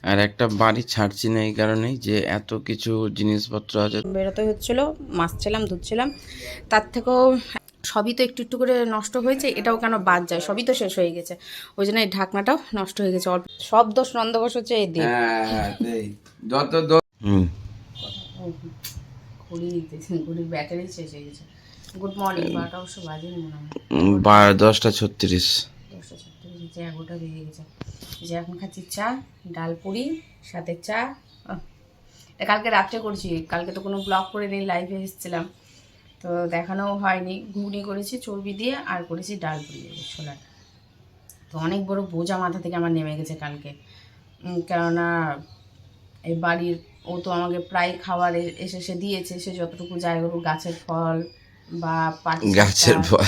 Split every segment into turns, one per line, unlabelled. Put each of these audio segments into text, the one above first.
আর একটা বাড়ি ছাড়ছি না এই কারণেই যে এত কিছু জিনিসপত্র আছে।
বেরোতে হচ্ছিলো, মাছছিলাম, ধুচ্ছিলাম, তার থেকেও সবই তো একটু একটু করে নষ্ট হয়েছে, এটাও কেন বাদ যায়, সবই তো শেষ হয়ে গেছে, ওই জন্য এই ঢাকনাটাও নষ্ট হয়ে গেছে। সব দোষ নন্দবশ হচ্ছে এই দিন।
যত দোষ
ঘড়ির ব্যাটারি শেষ হয়ে গেছে। গুড মর্নিং, 12টা অবশ্য বাজেনি মনে হয়,
10:36।
10:36, 11টা বেজে গেছে। যে এখন খাচ্ছি চা, ডাল পুরি সাথে চা। এটা কালকে রাত্রে করছি, কালকে তো কোনো ব্লগ করে নেই, লাইভে এসেছিলাম তো দেখানোও হয়নি। ঘুগনি করেছি চর্বি দিয়ে, আর করেছি ডাল পুরি ছোলার। তো অনেক বড় বোঝা মাথা থেকে আমার নেমে গেছে কালকে। কেননা এই বাড়ির ও তো আমাকে প্রায় খাবার এসে সে দিয়েছে, সে যতটুকু যায় ওর গাছের ফল বা
গাছের ফল।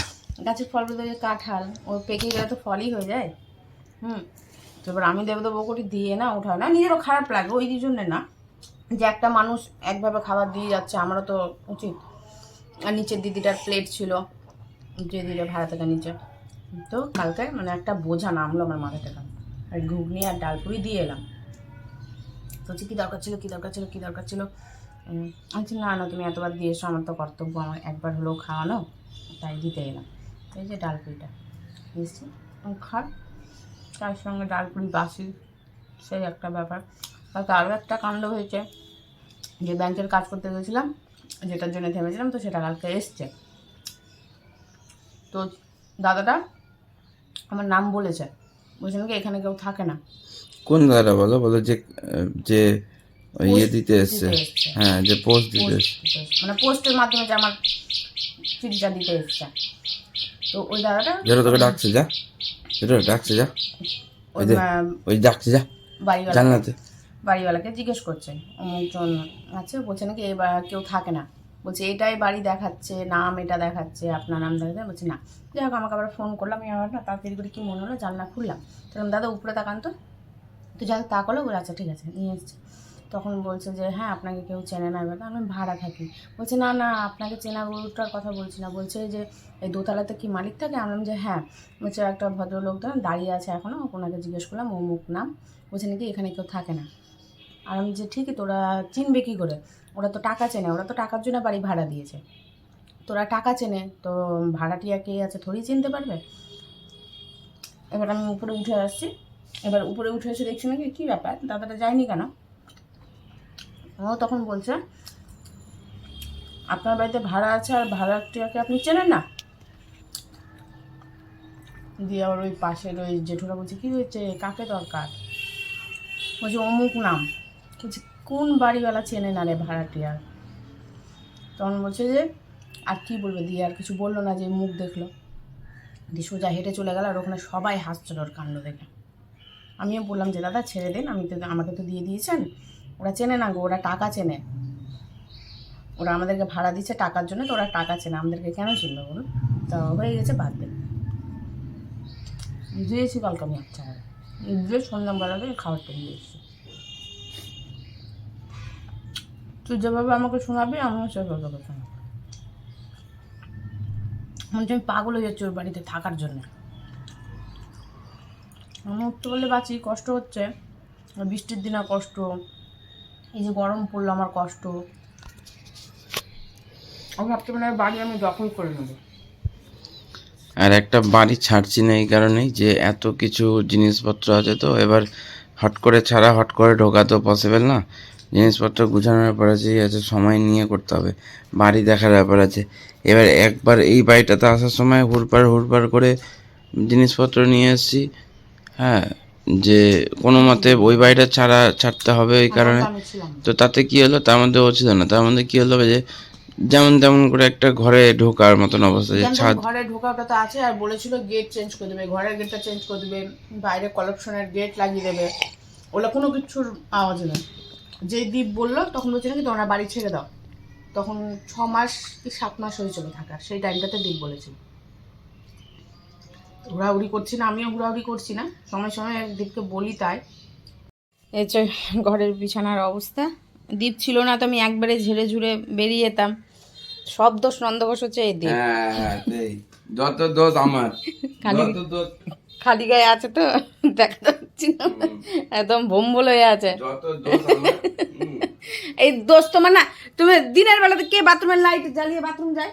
গাছের ফল বলতে কাঁঠাল, ও পেকে গেলে তো ফলই হয়ে যায়। তো এবার আমি দেবো করে দিয়ে না ওঠায় না, নিজেরও খারাপ লাগে ওই জন্যে না, যে একটা মানুষ একভাবে খাবার দিয়ে যাচ্ছে, আমারও তো উচিত। আর নিচের দিদিটার প্লেট ছিল, যে দিদিটা ভাড়া থেকে নিচে, তো কালকে মানে একটা বোঝা নামলো আমার মাথা থেকে। আর ঘুগনি আর ডালপুরি দিয়ে এলাম। তো কী দরকার ছিল, কী দরকার ছিল, কী দরকার ছিল। আচ্ছা না না, তুমি এতবার দিয়ে এসো, আমার তো কর্তব্য, আমার একবার হলেও খাওয়ানো, তাই দিতে এলাম। এই যে ডালপুরিটা দিয়েছি, খার তার সঙ্গে ডালপুরি বাসি, সেই একটা ব্যাপার। তাতে আরও একটা কাণ্ড হয়েছে, যে ব্যাংকের কাজ করতে গেছিলাম, যেটার জন্য থেমেছিলাম, তো সেটা কালকে এসছে। তো দাদাটা আমার নাম বলেছে, বলছে নাকি এখানে কেউ থাকে না।
কোন দাদা বলো বলো? যে যে ইয়ে
পোস্ট
দিতে এসছে।
দিতে এসছে,
হ্যাঁ, যে পোস্ট দিতে এসছে।
মানে পোস্টের মাধ্যমে যে আমার চিঠিটা দিতে এসছে। তো ওই দাদাটা
যেটা তোকে ডাকছে, যা যেটা ডাকছে, যা
ওই
ওই ডাকছে, যা জানলাতে।
বাড়িওয়ালাকে জিজ্ঞেস করছে অমুকজন আছে, বলছে নাকি এই কেউ থাকে না, বলছে এটাই বাড়ি দেখাচ্ছে, নাম এটা দেখাচ্ছে, আপনার নাম দেখাচ্ছে, বলছে না। যাই হোক, আমাকে আবার ফোন করলাম, আমি আবার না তাড়াতাড়ি করে কী মনে হলো, জানলা খুললাম, তখন দাদা উপরে তাকান তো। তো যাই হোক তাকালো, বলে আচ্ছা ঠিক আছে নিয়ে এসছে। তখন বলছে যে হ্যাঁ আপনাকে কেউ চেনে না, এবার আমি ভাড়া থাকি। বলছে না না, আপনাকে চেনা গরুটার কথা বলছি না, বলছে যে এই দোতলাতে কি মালিক থাকে? আমি বললাম যে হ্যাঁ। বলছে একটা ভদ্রলোক দাঁড়িয়ে আছে এখনও, ওনাকে জিজ্ঞেস করলাম অমুক নাম, বলছে নাকি এখানে কেউ থাকে না। আর আমি যে ঠিকই, তোরা চিনবে কী করে, ওরা তো টাকা চেনে, ওরা তো টাকার জন্য বাড়ি ভাড়া দিয়েছে, তোরা টাকা চেনে তো ভাড়াটিয়া কে আছে থোড়ি চিনতে পারবে। এবার আমি উপরে উঠে আসছি, এবার উপরে উঠে এসে দেখছি নাকি কী ব্যাপার, দাদাটা যায়নি কেন। ও তখন বলছে আপনার বাড়িতে ভাড়া আছে আর ভাড়াটিয়াকে আপনি চেনেন না। দিয়ে আবার ওই পাশের ওই জেঠুরা বলছে কী হয়েছে, কাকে দরকার? বলছে অমুক নাম। বলছে কোন বাড়িওয়ালা চেনে না রে ভাড়াটিয়ার? তখন বলছে যে আর কি বলবে, দিয়ে আর কিছু বললো না, যে মুখ দেখলো, দিয়ে সোজা হেঁটে চলে গেল। আর ওখানে সবাই হাসছিল ওর কাণ্ড দেখে। আমিও বললাম যে দাদা ছেড়ে দিন, আমাকে তো দিয়ে দিয়েছেন, ওরা চেনে না গো, ওরা টাকা চেনে, ওরা আমাদেরকে ভাড়া দিচ্ছে টাকার জন্য, তো ওরা টাকা চেনে, আমাদেরকে কেন চিনবে বলুন? তো হয়ে গেছে, বাদ দেন। দিয়েছি কালকে আমি একটা দিয়ে সন্ধ্যাবেলাতে খাবারটা দিয়ে এসেছি। তুই যেভাবে আমাকে শোনাবি আমিও সেভাবে তোকে শোনাবো। মনে হচ্ছে আমি পাগল হয়ে যাচ্ছি ওর বাড়িতে থাকার জন্য। আমি উঠতে বললে বাঁচি, কষ্ট হচ্ছে, বৃষ্টির দিনে কষ্ট, এই যে গরম পড়লো আমার কষ্ট। আমি ভাবতে মানে বাড়ি আমি দখল করে নেবো।
আর একটা বাড়ি ছাড়ছি না এই কারণেই যে এত কিছু জিনিসপত্র আছে, তো এবার হট করে ছাড়া, হট করে ঢোকা তো পসিবল না। জিনিসপত্র গুছানোর ব্যাপার আছে, সময় নিয়ে করতে হবে, বাড়ি দেখার ব্যাপার আছে। এবার একবার এই বাড়িটাতে আসার সময় হুড়পাড় করে জিনিসপত্র নিয়ে এসেছি। হ্যাঁ, যে কোনো মতে ওই বাড়িটা ছাড়তে হবে এই কারণে। তো তাতে কি হলো, তার মধ্যে ও ছিল না, তার মধ্যে কি হলো যে যেমন তেমন করে একটা ঘরে ঢোকার মতন অবস্থা, যে ছাদ
ঘরে ঢোকা ওটা তো আছে, আর বলেছিল গেট চেঞ্জ করে দেবে, ঘরের গেটটা চেঞ্জ করে দেবে, বাইরে কলেকশনের গেট লাগিয়ে দেবে, ওগুলো কোনো কিছুর আওয়াজ নেই। যেই দ্বীপ বললো তখন বলছে নাকি তোমরা বাড়ি ছেড়ে দাও, তখন 6 মাস কি 7 মাস হয়েছিল থাকা, সেই টাইমটাতে দ্বীপ বলেছিল। ঘোরাঘুরি করছি না, আমিও ঘোরাঘুরি করছি না, সময় সময় দ্বীপকে বলি তাই। এই যে ঘরের বিছানার অবস্থা, দ্বীপ ছিল না তো আমি একবারে ঝেড়ে ঝুড়ে বেরিয়ে যেতাম। সব দোষ নন্দবশ হচ্ছে এই দ্বীপ।
যত দোষ আমার,
খালি
যত দোষ
খালি গায়ে আছে তো দেখা যাচ্ছে না, একদম ভম্বল হয়ে আছে। এই দোষ তোমার না, তুমি দিনের বেলাতে কে বাথরুমের লাইট জ্বালিয়ে বাথরুম যায়?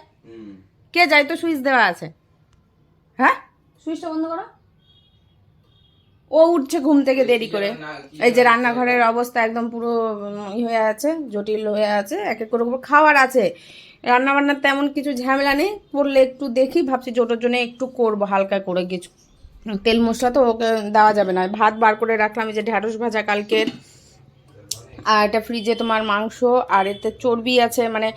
কে যায়? তো সুইচ দেওয়া আছে। হ্যাঁ, সুইচটা বন্ধ করো। ও উঠছে ঘুম থেকে দেরি করে। এই যে রান্নাঘরের অবস্থা একদম পুরো হয়ে আছে, জটিল হয়ে আছে। এক এক করে খাওয়ার আছে, রান্না বান্নার তেমন কিছু ঝামেলা নেই। করলে একটু দেখি, ভাবছি ছোটোর জন্য একটু করবো হালকা করে কিছু। তেল মশলা তো ওকে দেওয়া যাবে না। ভাত বার করে রাখলাম, এই যে ঢ্যাঁড়স ভাজা কালকের, আর এটা ফ্রিজে তোমার মাংস, আর এতে চর্বি আছে, মানে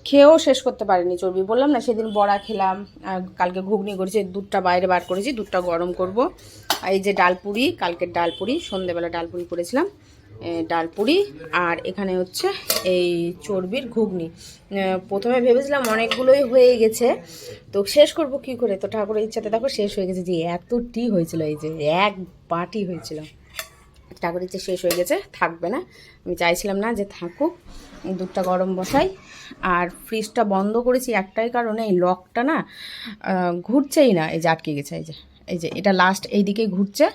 খেয়েও শেষ করতে পারিনি চর্বি। বললাম না সেদিন বড়া খেলাম, আর কালকে ঘুগনি করেছি, দুধটা বাইরে বার করেছি, দুধটা গরম করব। আর এই যে ডালপুরি, কালকের ডালপুরি, সন্ধ্যেবেলা ডালপুরি করেছিলাম, ডালপুরি। আর এখানে হচ্ছে এই চর্বির ঘুগনি। প্রথমে ভেবেছিলাম অনেকগুলোই হয়ে গেছে, তো শেষ করব কি করে, তো ঠাকুরের ইচ্ছাতে দেখো শেষ হয়ে গেছে। যে এতটি হয়েছিল, এই যে এক বাটি হয়েছিল, ঠাকুর ইচ্ছে শেষ হয়ে গেছে, থাকবে না। আমি চাইছিলাম না যে থাকুক, দুধটা গরম বসাই। আর ফ্রিজটা বন্ধ করেছি একটাই কারণে, এই লকটা না ঘুরছেই না, এই যে আটকে গেছে। এই যে এটা লাস্ট এই দিকে ঘুরছে,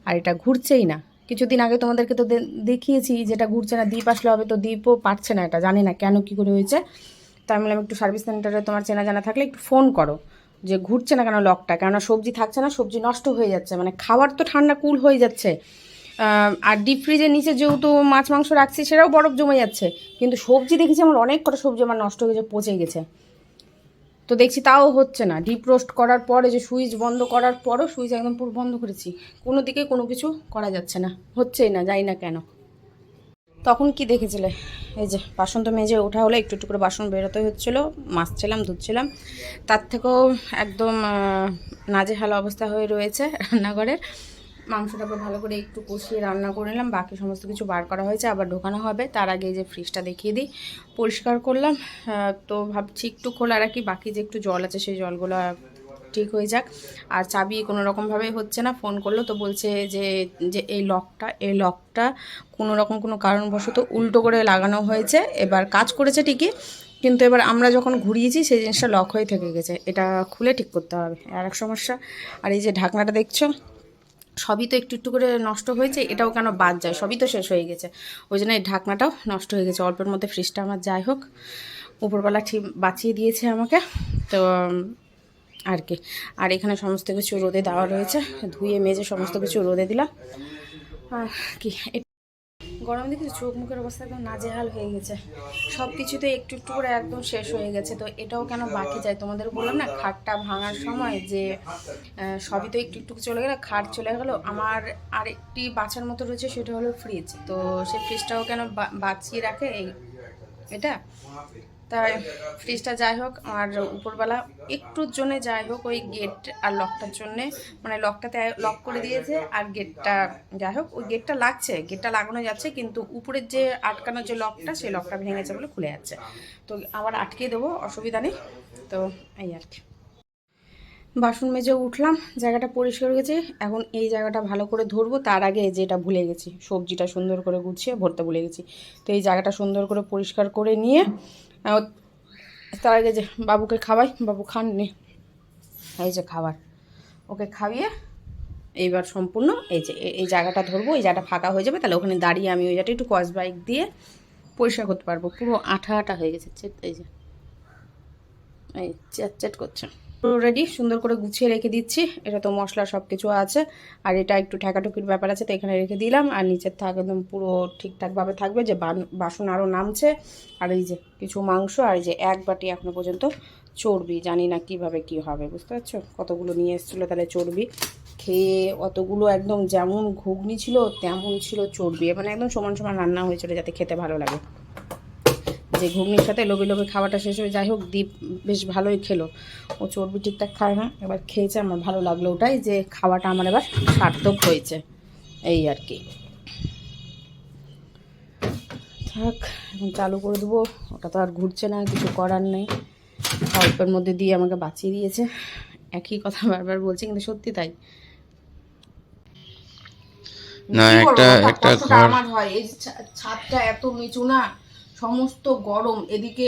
আর এটা ঘুরছেই না। কিছুদিন আগে তোমাদেরকে তো দেখিয়েছি যেটা ঘুরছে না, দ্বীপ আসলে হবে, তো দ্বীপও পারছে না, এটা জানি না কেন কী করে হয়েছে। তাই আমি বললাম একটু সার্ভিস সেন্টারে তোমার চেনা জানা থাকলে একটু ফোন করো, যে ঘুরছে না কেন লকটা, কেননা সবজি থাকছে না, সবজি নষ্ট হয়ে যাচ্ছে, মানে খাবার তো ঠান্ডা কুল হয়ে যাচ্ছে। আর ডিপ ফ্রিজের নিচে যেহেতু মাছ মাংস রাখছি, সেটাও বরফ জমে যাচ্ছে, কিন্তু সবজি দেখেছি আমার অনেক কটা সবজি আমার নষ্ট হয়ে গেছে, পচে গেছে। তো দেখছি তাও হচ্ছে না। ডিপ রোস্ট করার পরে যে সুইচ বন্ধ করার পরও, সুইচ একদম পুরো বন্ধ করেছি, কোনো দিকে কোনো কিছু করা যাচ্ছে না, হচ্ছেই না, জানি না কেন। তখন কি দেখেছিলে, এই যে বাসন তো মেজে ওঠা হলো, একটু একটু করে বাসন বেরোতে হচ্ছিলো, মাজছিলাম, ধুচ্ছিলাম। তার থেকেও একদম নাজেহাল অবস্থা হয়ে রয়েছে রান্নাঘরের। মাংসটাকে ভালো করে একটু কষিয়ে রান্না করে নিলাম, বাকি সমস্ত কিছু বার করা হয়েছে, আবার ঢোকানো হবে। তার আগে এই যে ফ্রিজটা দেখিয়ে দিই, পরিষ্কার করলাম। তো ভাবছি একটু খোলা রাখি, বাকি যে একটু জল আছে সেই জলগুলো ঠিক হয়ে যাক। আর চাবি কোনো রকমভাবে হচ্ছে না, ফোন করলো তো বলছে যে যে এই লকটা কোনো রকম কোনো কারণবশত উল্টো করে লাগানো হয়েছে, এবার কাজ করেছে ঠিকই, কিন্তু এবার আমরা যখন ঘুরিয়েছি সেই জিনিসটা লক হয়ে থেকে গেছে, এটা খুলে ঠিক করতে হবে, আর এক সমস্যা। আর এই যে ঢাকনাটা দেখছো, সবই তো একটু একটু করে নষ্ট হয়েছে, এটাও কেন বাদ যায়, সবই তো শেষ হয়ে গেছে, ওই জন্য এই ঢাকনাটাও নষ্ট হয়ে গেছে অল্পের মধ্যে। ফ্রিজটা আমার যাই হোক উপরবেলা ঠিক বাঁচিয়ে দিয়েছে আমাকে, তো আর কি। আর এখানে সমস্ত কিছু রোদে দেওয়া রয়েছে, ধুয়ে মেজে সমস্ত কিছু রোদে দিলাম। আর কি গরম দেখে চোখ মুখের অবস্থা একদম নাজেহাল হয়ে গেছে, সব কিছুতে একটু একটু করে একদম শেষ হয়ে গেছে। তো এটাও কেন বাকি যায়, তোমাদের বললাম না খাটটা ভাঙার সময় যে সবই তো একটু একটু চলে গেলো, খাট চলে গেলো। আমার আরেকটি বাঁচার মতো রয়েছে, সেটা হলো ফ্রিজ, তো সেই ফ্রিজটাও কেন বাঁচিয়ে রাখে এই এটা। তাই ফ্রিজটা যাই হোক, আর উপরবেলা একটুর জন্যে যাই হোক ওই গেট আর লকটার জন্যে, মানে লকটাতে লক করে দিয়েছে, আর গেটটা যাই হোক ওই গেটটা লাগছে, গেটটা লাগানো যাচ্ছে, কিন্তু উপরের যে আটকানোর যে লকটা, সেই লকটা ভেঙেছে বলে খুলে যাচ্ছে। তো আবার আটকে দেবো, অসুবিধা নেই। তো এই আর কি, বাসন মেজে উঠলাম, জায়গাটা পরিষ্কার হয়ে গেছে। এখন এই জায়গাটা ভালো করে ধরবো, তার আগে যেটা ভুলে গেছি, সবজিটা সুন্দর করে গুছিয়ে ভরতে ভুলে গেছি। তো এই জায়গাটা সুন্দর করে পরিষ্কার করে নিয়ে তার আগে যে বাবুকে খাওয়াই, বাবু খাননি, এই যে খাবার, ওকে খাইয়ে এইবার সম্পূর্ণ এই যে এই জায়গাটা ধরবো, এই জায়গাটা ফাঁকা হয়ে যাবে, তাহলে ওখানে দাঁড়িয়ে আমি ওই জায়গাটা একটু স্কচ ব্রাইট দিয়ে পরিষ্কার করতে পারবো। পুরো আঠা আঠা হয়ে গেছে, এই যে এই চ্যাট করছে। পুরো রেডি, সুন্দর করে গুছিয়ে রেখে দিচ্ছি। এটা তো মশলা সব কিছু আছে, আর এটা একটু ঠেকাঠুকির ব্যাপার আছে, তো এখানে রেখে দিলাম। আর নিচের থাক একদম পুরো ঠিকঠাকভাবে থাকবে, যে বাসন আরও নামছে। আর এই যে কিছু মাংস, আর এই যে এক বাটি এখনো পর্যন্ত চর্বি, জানি না কিভাবে কি হবে, বুঝতে পারছো, কতগুলো নিয়ে এসেছিলো তাহলে চর্বি, খেয়ে অতগুলো একদম যেমন ঘুগনি ছিল তেমন ছিল চর্বি, মানে একদম সমান সমান রান্না হয়েছিল যাতে খেতে ভালো লাগে। যে ঘুগনির সাথে লোভে লোভে খাওয়াটা শেষ হয়ে, যাই হোক দীপ বেশ ভালোই খেলো, ও চর্বি ঠিকঠাক খায় না, এবার খেয়েছে, আমার ভালো লাগলো ওটাই, যে খাওয়াটা আমার এবার সার্থক হয়েছে, এই আর কি। থাক, এখন চালু করে দেবো, ওটা তো আর ঘুরছে না, কিছু করার নেই, অল্পের মধ্যে দিয়ে আমাকে বাঁচিয়ে দিয়েছে। একই কথা বারবার বলছি, কিন্তু সত্যি তাই।
না একটা ঘর
আমার হয়, এই ছাদটা এত নিচু না, সমস্ত গরম, এদিকে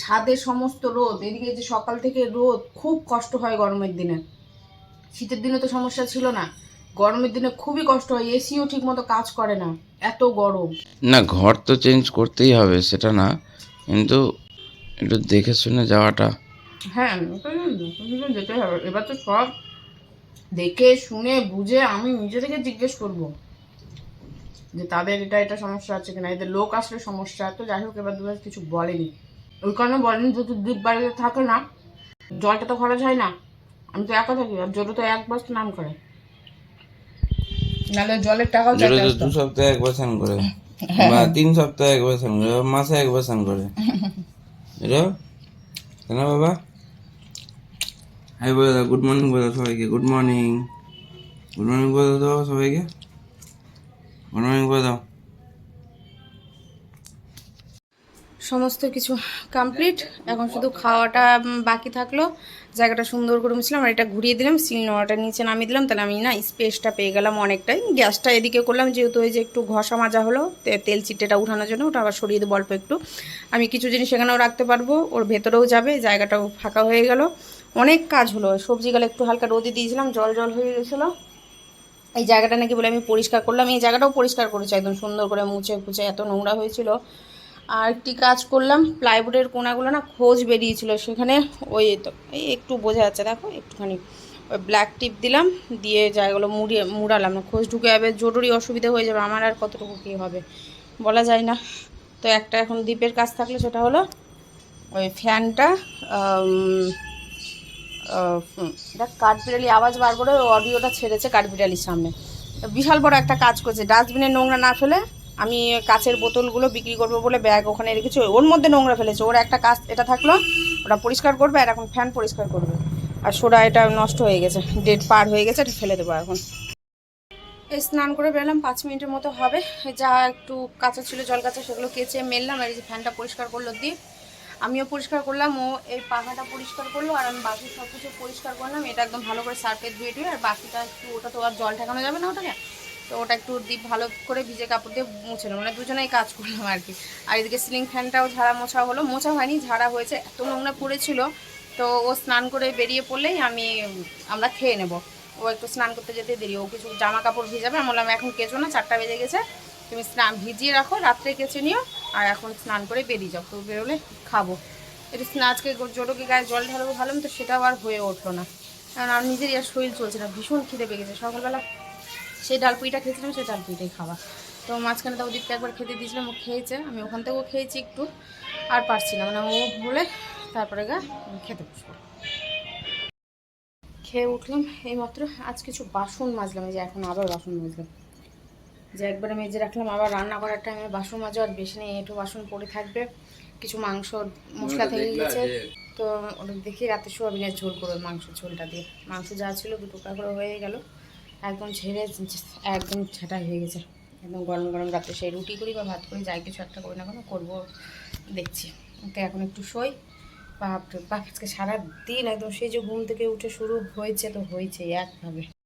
ছাদে সমস্ত রোদ, এদিকে যে সকাল থেকে রোদ, খুব কষ্ট হয় গরমের দিনে। শীতের দিনে তো সমস্যা ছিল না, গরমের দিনে খুবই কষ্ট হয়, এসিও ঠিক মতো কাজ করে না, এত গরম।
না, ঘর তো চেঞ্জ করতেই হবে সেটা না, কিন্তু একটু দেখে শুনে যাওয়াটা।
হ্যাঁ যেতেই হবে, এবার তো সব দেখে শুনে বুঝে আমি নিজে থেকে জিজ্ঞেস করব যে তাদের এটা সমস্যা আছে কিনা, এদের লোক আসলে সমস্যা। তো যাই হোক, এবার দুবার কিছু বলেনি, ওই কারণে বলেনি যেহেতু দ্বীপ বাড়িতে থাকে না, জলটা তো খরচ হয় না, আমি তো একা থাকি, আর জোরে তো একবার স্নান করে, নাহলে জলের টাকাও
জোরে
চাইতে
তো
আসতো।
2 সপ্তাহে একবার স্নান করে, বা 3 সপ্তাহে একবার স্নান করে, বা মাসে একবার স্নান করে। এটা তাই না বাবা? হাই বলে দাও, গুড মর্নিং বলে দাও সবাইকে, গুড মর্নিং। গুড মর্নিং বলে দাও সবাইকে, গুড মর্নিং বলে দাও।
সমস্ত কিছু কমপ্লিট, এখন শুধু খাওয়াটা বাকি থাকলো। জায়গাটা সুন্দর করে মুছলাম, আর এটা ঘুরিয়ে দিলাম, সিল নোড়াটা নিচে নামিয়ে দিলাম, তাহলে আমি না স্পেসটা পেয়ে গেলাম অনেকটাই। গ্যাসটা এদিকে করলাম, যেহেতু ওই যে একটু ঘষা মাজা হলো তেল চিটেটা উঠানোর জন্য, ওটা আবার সরিয়ে দেবো অল্প একটু। আমি কিছু জিনিস এখানেও রাখতে পারবো, ওর ভেতরেও যাবে, জায়গাটাও ফাঁকা হয়ে গেল। অনেক কাজ হলো, সবজিগুলো একটু হালকা রোদে দিয়েছিলাম, জল জল হয়ে গেছিলো। এই জায়গাটা নাকি বলে আমি পরিষ্কার করলাম, এই জায়গাটাও পরিষ্কার করেছি একদম সুন্দর করে মুছে ফুছে, এত নোংরা হয়েছিল। আর একটি কাজ করলাম, প্লাইউডের কোনাগুলো না খোঁজ বেরিয়েছিল সেখানে, ওই তো এই একটু বোঝা যাচ্ছে দেখো একটুখানি, ওই ব্ল্যাক টিপ দিলাম, দিয়ে জায়গাগুলো মুড়ালাম, না খোঁজ ঢুকে যাবে, জরুরি অসুবিধা হয়ে যাবে, আমার আর কতটুকু কী হবে বলা যায় না। তো একটা এখন দ্বীপের কাজ থাকলে সেটা হলো ওই ফ্যানটা, দেখ কাঠবিড়ালি আওয়াজ বার করে অডিওটা ছেড়েছে কাঠবিড়ালির সামনে, বিশাল বড় একটা কাজ করছে। ডাস্টবিনে নোংরা না ফেলে আমি কাচের বোতলগুলো বিক্রি করবো বলে ব্যাগ ওখানে রেখেছি, ওর মধ্যে নোংরা ফেলেছে, ওর একটা কাজ এটা থাকলো, ওটা পরিষ্কার করবে, আর এখন ফ্যান পরিষ্কার করবে। আর সোডা এটা নষ্ট হয়ে গেছে, ডেট পার হয়ে গেছে, এটা ফেলে দেবো এখন। এই স্নান করে বেরোলাম, 5 মিনিটের মতো হবে, যা একটু কাঁচা ছিল জল কাঁচা সেগুলো কেচে মেললাম, আর এই যে ফ্যানটা পরিষ্কার করলো দিয়ে আমিও পরিষ্কার করলাম, ও এই পাখাটা পরিষ্কার করলো, আর আমি বাকি সব কিছু পরিষ্কার করলাম। এটা একদম ভালো করে সার্ফে ধুয়ে টুয়ে, আর বাকিটা একটু, ওটা তো আর জল ঠেকানো যাবে না ওটাকে, তো ওটা একটু ডিপ ভালো করে ভিজে কাপড় দিয়ে মুছে নেব, মানে দুজনেই কাজ করলাম আর কি। আর এদিকে সিলিং ফ্যানটাও ঝাড়া মোছা হলো, মোছা হয়নি ঝাড়া হয়েছে, এত নোংরা পড়েছিল। তো ও স্নান করে বেরিয়ে পড়লেই আমরা খেয়ে নেব, ও একটু স্নান করতে যেতে দেরি, ও কিছু জামা কাপড় ভিজাবে, আমি বললাম এখন কেচো না, 4টা বেজে গেছে, তুমি স্নান ভিজিয়ে রাখো, রাত্রে কেচে নিও, আর এখন স্নান করে বেরিয়ে যাও, তো বেরোলে খাবো। একটু আজকে জোটোকে গায়ে জল ঢালবো ভাবলাম, তো সেটাও আর হয়ে উঠলো না, কারণ আমার নিজেরই আর শরীর চলছে না, ভীষণ খিদে পেয়ে গেছে। সকালবেলা সেই ডালপুইটা খেয়েছিলাম, সেই ডালপুইটাই খাওয়া, তো মাঝখানে তো ওদিকটা একবার খেতে দিয়েছিলাম, ও খেয়েছে, আমি ওখান থেকেও খেয়েছি একটু, আর পারছি না, মানে ও বলে তারপরে খেতে বসবো। খেয়ে উঠলাম এইমাত্র, আজ কিছু বাসন মাজলাম, এই যে এখন আবার বাসন মাজলাম, যে একবারে মেজে রাখলাম, আবার রান্না করার টাইমে বাসন মাজো, আর বেশি নেই, একটু বাসন পড়ে থাকবে, কিছু মাংস মশলা থেকে গেছে, তো ওটা দেখি রাতে সোয়াবিনের ঝোল করবে, মাংসের ঝোলটা দিয়ে, মাংস যা ছিল 2 টুকরা করে হয়ে গেল, একদম ঝেড়ে একদম ছাটা হয়ে গেছে, একদম গরম গরম রাতে সেই রুটি করি বা ভাত করি, যাই কিছু একটা করি না কেন করবো দেখছি। ওকে এখন একটু শোই, বাপ আজকে সারা দিন একদম সেই যে ঘুম থেকে উঠে শুরু হয়েছে তো হয়েছে একভাবে।